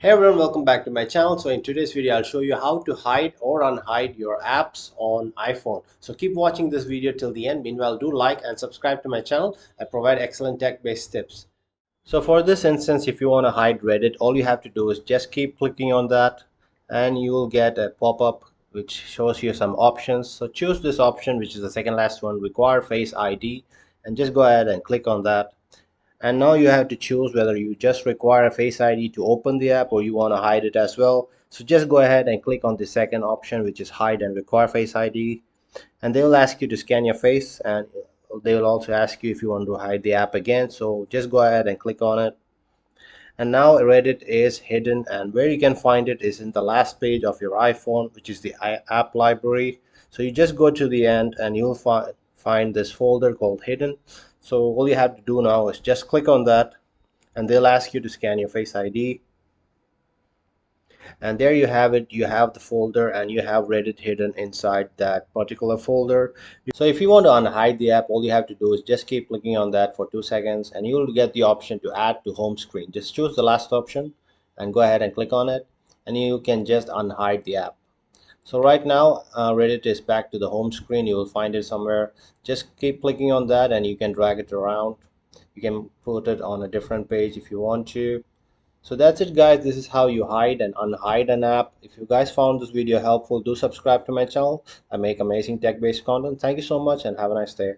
Hey everyone, welcome back to my channel. So in today's video, I'll show you how to hide or unhide your apps on iPhone. So keep watching this video till the end. Meanwhile, do like and subscribe to my channel. I provide excellent tech-based tips. So for this instance, if you want to hide Reddit, all you have to do is just keep clicking on that and you will get a pop-up which shows you some options. So choose this option, which is the second last one, require Face ID, and just go ahead and click on that. And now you have to choose whether you just require a Face ID to open the app or you want to hide it as well. So just go ahead and click on the second option, which is hide and require Face ID, and they will ask you to scan your face, and they will also ask you if you want to hide the app again. So just go ahead and click on it. And now Reddit is hidden, and where you can find it is in the last page of your iPhone, which is the app library. So you just go to the end and you'll find this folder called hidden. So all you have to do now is just click on that, and they'll ask you to scan your Face ID, and there you have it. You have the folder and you have Reddit hidden inside that particular folder. So if you want to unhide the app, all you have to do is just keep clicking on that for 2 seconds and you will get the option to add to home screen. Just choose the last option and go ahead and click on it, and you can just unhide the app. So right now Reddit is back to the home screen. You will find it somewhere. Just keep clicking on that and you can drag it around. You can put it on a different page if you want to. So that's it guys, this is how you hide and unhide an app. If you guys found this video helpful, do subscribe to my channel. I make amazing tech based content. Thank you so much and have a nice day.